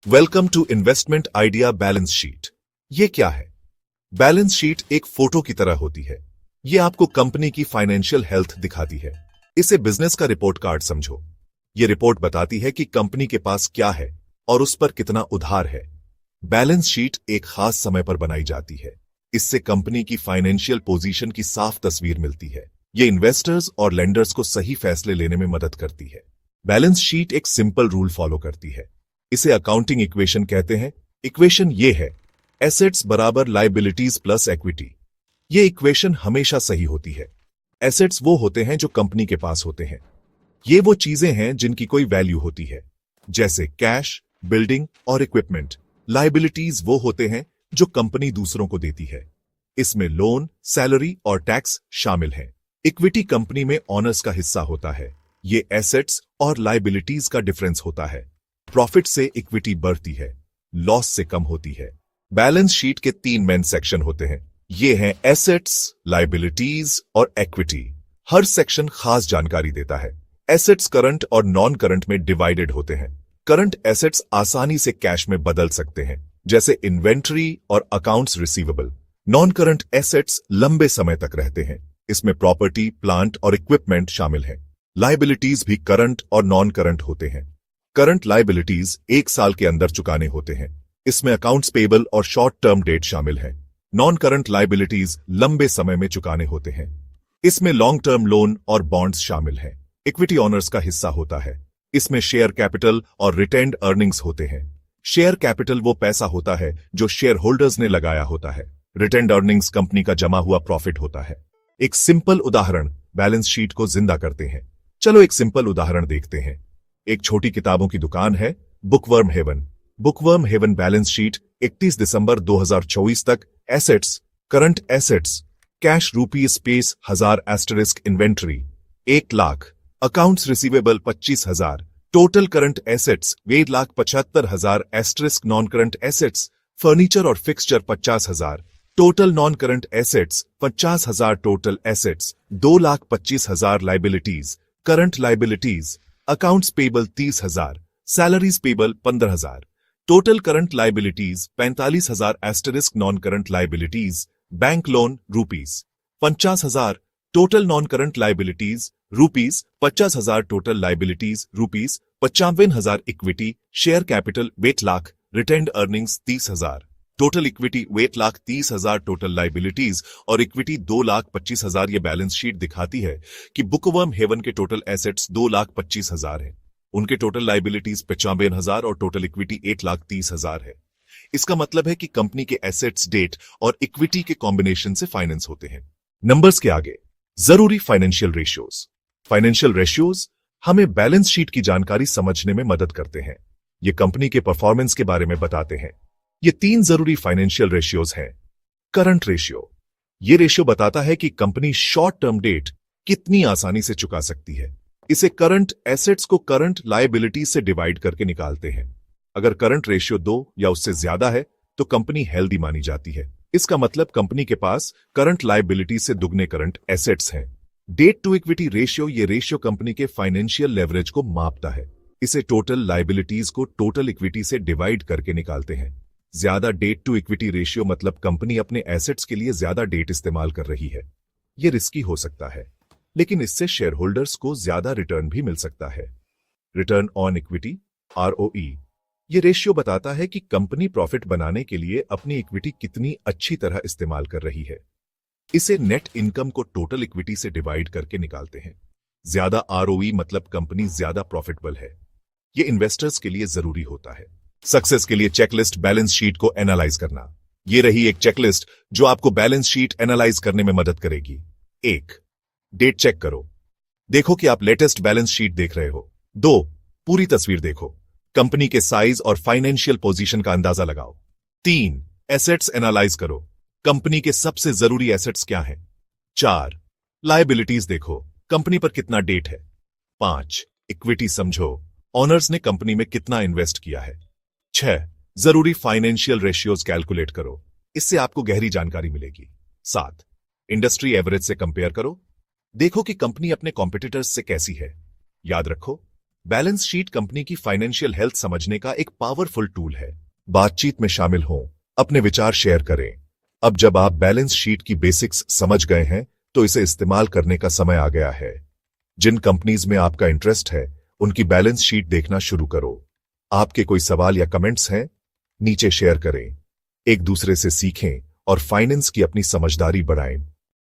Welcome to investment idea balance sheet. ये क्या है? बैलेंस शीट एक फोटो की तरह होती है। ये आपको कंपनी की फाइनेंशियल हेल्थ दिखाती है। इसे बिजनेस का रिपोर्ट कार्ड समझो। ये रिपोर्ट बताती है कि कंपनी के पास क्या है और उस पर कितना उधार है। बैलेंस शीट एक खास समय पर बनाई जाती है। इससे कंपनी की फाइनेंशियल पोजीशन की साफ तस्वीर मिलती है। ये इन्वेस्टर्स और लेंडर्स को सही फैसले लेने में मदद करती है। बैलेंस शीट एक सिंपल रूल फॉलो करती है। इसे अकाउंटिंग इक्वेशन कहते हैं। इक्वेशन ये है, एसेट्स बराबर लायबिलिटीज प्लस इक्विटी। ये इक्वेशन हमेशा सही होती है। एसेट्स वो होते हैं जो कंपनी के पास होते हैं। ये वो चीजें हैं जिनकी कोई वैल्यू होती है, जैसे कैश, बिल्डिंग और इक्विपमेंट। लायबिलिटीज वो होते हैं जो कंपनी दूसरों को देती है। इसमें लोन, सैलरी और टैक्स शामिल हैं। इक्विटी कंपनी में ऑनर्स का हिस्सा होता है। ये एसेट्स और लायबिलिटीज का डिफरेंस होता है। प्रॉफिट से इक्विटी बढ़ती है, लॉस से कम होती है। बैलेंस शीट के 3 मेन सेक्शन होते हैं। ये हैं एसेट्स, लायबिलिटीज और इक्विटी। हर सेक्शन खास जानकारी देता है। एसेट्स करंट और नॉन करंट में डिवाइडेड होते हैं। करंट एसेट्स आसानी से कैश में बदल सकते हैं, जैसे इन्वेंट्री और accounts receivable. Non current assets लंबे समय तक रहते हैं। इसमें प्रॉपर्टी, प्लांट और इक्विपमेंट शामिल हैं। लायबिलिटीज भी करंट और नॉन करंट होते हैं। करंट लायबिलिटीज 1 साल के अंदर चुकाने होते हैं। इसमें अकाउंट्स पेबल और शॉर्ट टर्म डेट शामिल है। नॉन करंट लायबिलिटीज लंबे समय में चुकाने होते हैं। इसमें लॉन्ग टर्म लोन और बॉन्ड्स शामिल हैं। इक्विटी ऑनर्स का हिस्सा होता है। इसमें शेयर कैपिटल और रिटेन्ड अर्निंग्स होते हैं। शेयर कैपिटल वो पैसा होता है जो शेयर होल्डर्स ने लगाया होता है। रिटेन्ड अर्निंग्स कंपनी का जमा हुआ प्रॉफिट होता है। एक सिंपल उदाहरण बैलेंस शीट को जिंदा करते हैं। चलो एक सिंपल उदाहरण देखते हैं। एक छोटी किताबों की दुकान है, bookworm heaven. Bookworm heaven balance sheet 31 दिसंबर 2024 तक। Assets, current assets, cash rupees space 1000 asterisk inventory 1 lakh, accounts receivable 25,000, total current assets 1,75,000 asterisk non current assets, furniture और fixture 50,000, total non current assets 50,000, total assets 2,25,000, liabilities, current liabilities, accounts payable 30,000, salaries payable 15,000, total current liabilities 45,000 asterisk non current liabilities, bank loan rupees 50,000, total non current liabilities rupees 50,000, total liabilities rupees 55,000, equity share capital 1 lakh, retained earnings 30,000, total equity 1 lakh 30,000, total liabilities और equity 2,25,000। ये balance sheet दिखाती है कि bookworm haven के total assets 2,25,000 है, उनके total liabilities 95,000 और total equity 1,30,000 है। इसका मतलब है कि कंपनी के एसेट्स, डेट और इक्विटी के कॉम्बिनेशन से फाइनेंस होते हैं। नंबर्स के आगे जरूरी फाइनेंशियल रेशियोज। फाइनेंशियल रेशियोज हमें बैलेंस शीट की जानकारी समझने में मदद करते हैं। ये कंपनी के परफॉर्मेंस के बारे में बताते हैं। ये 3 जरूरी फाइनेंशियल रेशियोज हैं। करंट रेशियो, ये रेशियो बताता है कि कंपनी शॉर्ट टर्म डेट कितनी आसानी से चुका सकती है। इसे करंट एसेट्स को करंट लायबिलिटीज से डिवाइड करके निकालते हैं। अगर करंट रेशियो 2 या उससे ज्यादा है तो कंपनी हेल्दी मानी जाती है। इसका मतलब कंपनी के पास करंट लायबिलिटीज से दुगने करंट एसेट्स हैं। डेट टू इक्विटी रेशियो, ये रेशियो कंपनी के फाइनेंशियल लेवरेज को मापता है। इसे टोटल लायबिलिटीज को टोटल इक्विटी से डिवाइड करके निकालते हैं। ज्यादा डेट टू इक्विटी रेशियो मतलब कंपनी अपने एसेट्स के लिए ज्यादा डेट इस्तेमाल कर रही है। यह रिस्की हो सकता है, लेकिन इससे शेयर होल्डर्स को ज्यादा रिटर्न भी मिल सकता है। रिटर्न ऑन इक्विटी, ROE, ये रेशियो बताता है कि कंपनी प्रॉफिट बनाने के लिए अपनी इक्विटी कितनी अच्छी तरह इस्तेमाल कर रही है। इसे नेट इनकम को टोटल इक्विटी से डिवाइड करके निकालते हैं। ज्यादा ROE मतलब कंपनी ज्यादा प्रॉफिटेबल है। यह इन्वेस्टर्स के लिए जरूरी होता है। सक्सेस के लिए चेकलिस्ट, बैलेंस शीट को एनालाइज करना। ये रही एक चेकलिस्ट जो आपको बैलेंस शीट एनालाइज करने में मदद करेगी। 1. डेट चेक करो, देखो कि आप लेटेस्ट बैलेंस शीट देख रहे हो। 2. पूरी तस्वीर देखो, कंपनी के साइज और फाइनेंशियल पोजीशन का अंदाजा लगाओ। 3. एसेट्स एनालाइज करो, कंपनी के सबसे जरूरी एसेट्स क्या हैं। 4. लायबिलिटीज देखो, कंपनी पर कितना डेट है। 5. इक्विटी समझो, ऑनर्स ने कंपनी में कितना इन्वेस्ट किया है। 6. जरूरी फाइनेंशियल रेशियोज कैलकुलेट करो, इससे आपको गहरी जानकारी मिलेगी। 7. इंडस्ट्री एवरेज से कंपेयर करो, देखो कि कंपनी अपने कॉम्पिटिटर्स से कैसी है। याद रखो, बैलेंस शीट कंपनी की फाइनेंशियल हेल्थ समझने का एक पावरफुल टूल है। बातचीत में शामिल हों, अपने विचार शेयर करें। अब जब आप बैलेंस शीट की बेसिक्स समझ गए हैं, तो इसे इस्तेमाल करने का समय आ गया है। जिन कंपनीज में आपका इंटरेस्ट है, उनकी बैलेंस शीट देखना शुरू करो। आपके कोई सवाल या कमेंट्स हैं? नीचे शेयर करें। एक दूसरे से सीखें और फाइनेंस की अपनी समझदारी बढ़ाएं।